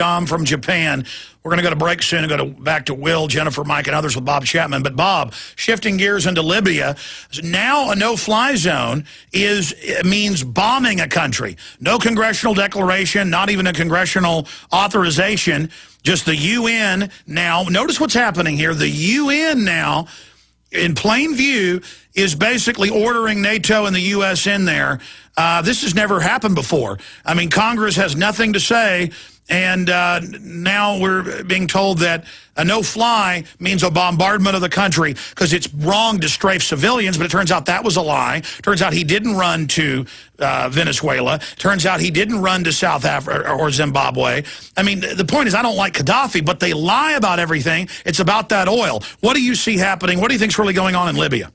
Dom from Japan. We're going to go to break soon and go back to Will, Jennifer, Mike, and others with Bob Chapman. But Bob, shifting gears into Libya, now a no-fly zone means bombing a country. No congressional declaration, not even a congressional authorization, just the UN now. Notice what's happening here. The UN now, in plain view, is basically ordering NATO and the U.S. in there. This has never happened before. I mean, Congress has nothing to say. And now we're being told that a no-fly means a bombardment of the country because it's wrong to strafe civilians, but it turns out that was a lie. Turns out he didn't run to Venezuela. Turns out he didn't run to South Africa or Zimbabwe. I mean, the point is I don't like Gaddafi, but they lie about everything. It's about that oil. What do you see happening? What do you think's really going on in Libya?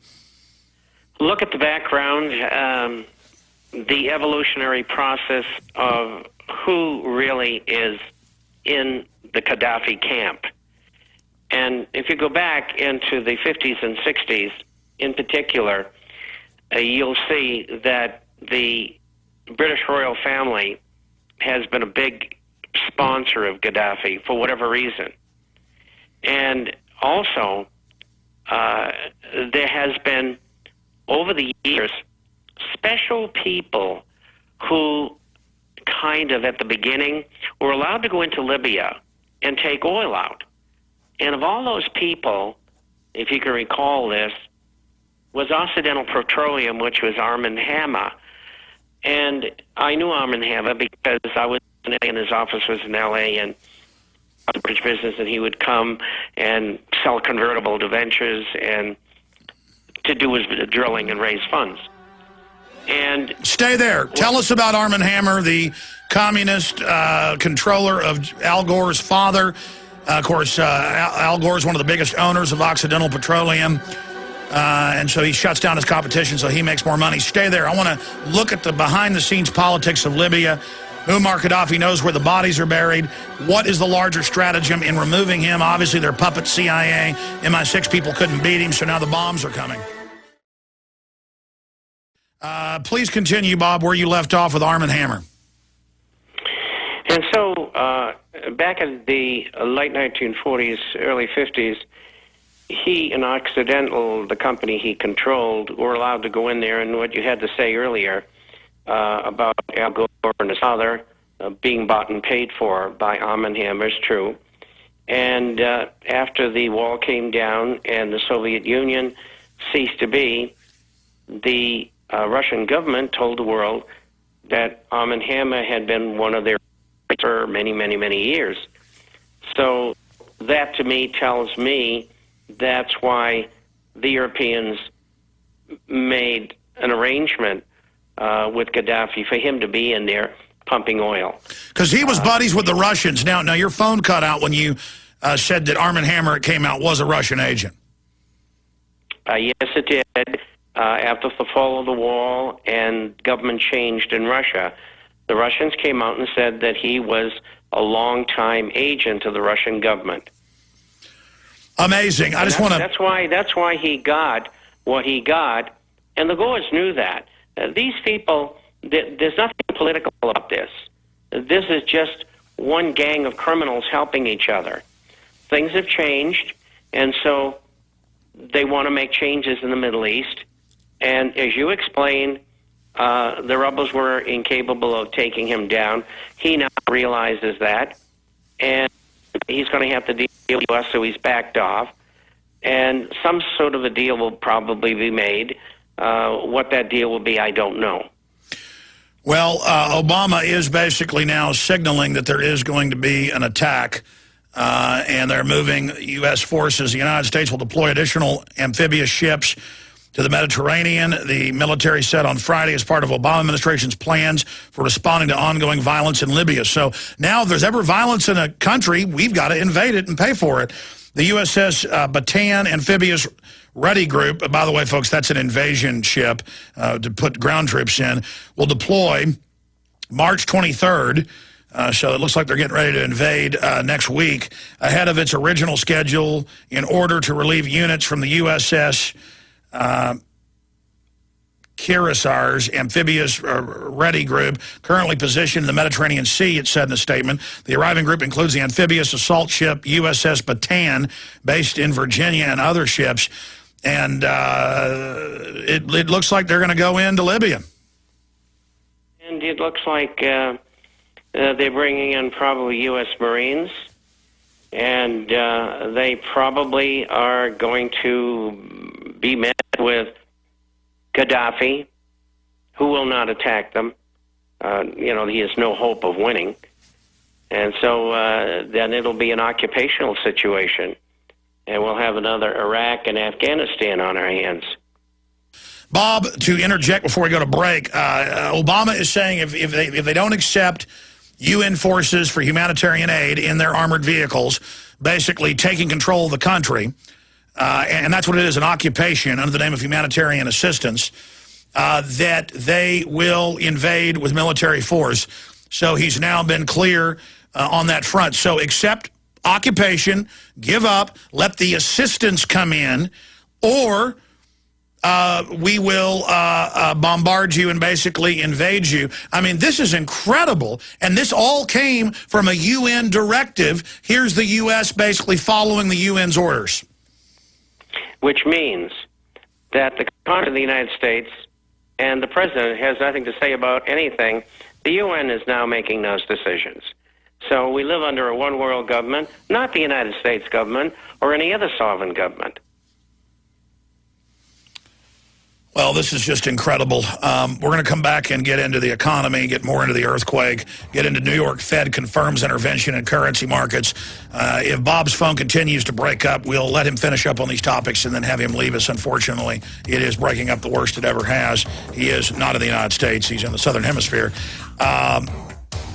Look at the background, the evolutionary process of who really is in the Gaddafi camp. And if you go back into the 50s and 60s in particular, you'll see that the British royal family has been a big sponsor of Gaddafi for whatever reason. And also, there has been, over the years, special people who kind of at the beginning were allowed to go into Libya and take oil out. And of all those people, if you can recall this, was Occidental Petroleum, which was Armand Hammer. And I knew Armand Hammer because I was in LA and his office was in LA and the bridge business, and he would come and sell convertible debentures and to do his drilling and raise funds. And stay there. Tell us about Armand Hammer, the communist controller of Al Gore's father. Of course, Al Gore is one of the biggest owners of Occidental Petroleum, and so he shuts down his competition so he makes more money. Stay there. I want to look at the behind-the-scenes politics of Libya. Muammar Gaddafi knows where the bodies are buried. What is the larger stratagem in removing him? Obviously, their puppet CIA, MI6 people couldn't beat him, so now the bombs are coming. Please continue, Bob, where you left off with Armand Hammer. And so, back in the late 1940s, early 50s, he and Occidental, the company he controlled, were allowed to go in there, and what you had to say earlier about Al Gore and his father being bought and paid for by Armand Hammer is true. And after the wall came down and the Soviet Union ceased to be, the Russian government told the world that Armand Hammer had been one of their for many, many, many years. So that to me tells me that's why the Europeans made an arrangement with Gaddafi for him to be in there pumping oil. Because he was buddies with the Russians. Now your phone cut out when you said that Armand Hammer, it came out, was a Russian agent. Yes, it did. After the fall of the wall and government changed in Russia, the Russians came out and said that he was a long-time agent of the Russian government. Amazing. I just want to... That's why he got what he got, and the Gores knew that. These people, there's nothing political about this. This is just one gang of criminals helping each other. Things have changed, and so they want to make changes in the Middle East. And as you explained, the rebels were incapable of taking him down. He now realizes that, and he's going to have to deal with us, so he's backed off. And some sort of a deal will probably be made. What that deal will be, I don't know. Well, Obama is basically now signaling that there is going to be an attack, and they're moving U.S. forces. The United States will deploy additional amphibious ships to the Mediterranean. The military said on Friday as part of Obama administration's plans for responding to ongoing violence in Libya. So now if there's ever violence in a country, we've got to invade it and pay for it. The USS Bataan Amphibious Ready Group, by the way, folks, that's an invasion ship to put ground troops in, will deploy March 23rd. So it looks like they're getting ready to invade next week ahead of its original schedule in order to relieve units from the USS Cuirassars, amphibious ready group, currently positioned in the Mediterranean Sea, it said in the statement. The arriving group includes the amphibious assault ship USS Bataan, based in Virginia, and other ships. And it looks like they're going to go into Libya. And it looks like they're bringing in probably U.S. Marines, and they probably are going to be met with Gaddafi, who will not attack them. He has no hope of winning. And so then it'll be an occupational situation, and we'll have another Iraq and Afghanistan on our hands. Bob, to interject before we go to break, Obama is saying if they don't accept UN forces for humanitarian aid in their armored vehicles, basically taking control of the country, and that's what it is, an occupation under the name of humanitarian assistance, that they will invade with military force. So he's now been clear on that front. So accept occupation, give up, let the assistance come in, or we will bombard you and basically invade you. I mean, this is incredible. And this all came from a UN directive. Here's the U.S. basically following the UN's orders. Which means that the Congress of the United States and the President has nothing to say about anything. The UN is now making those decisions. So we live under a one-world government, not the United States government or any other sovereign government. Well, this is just incredible. We're going to come back and get into the economy, get more into the earthquake, get into New York Fed confirms intervention in currency markets. If Bob's phone continues to break up, we'll let him finish up on these topics and then have him leave us. Unfortunately, it is breaking up the worst it ever has. He is not in the United States. He's in the Southern Hemisphere.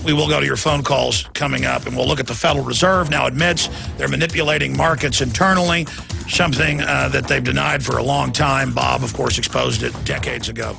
We will go to your phone calls coming up, and we'll look at the Federal Reserve now admits they're manipulating markets internally, something that they've denied for a long time. Bob, of course, exposed it decades ago.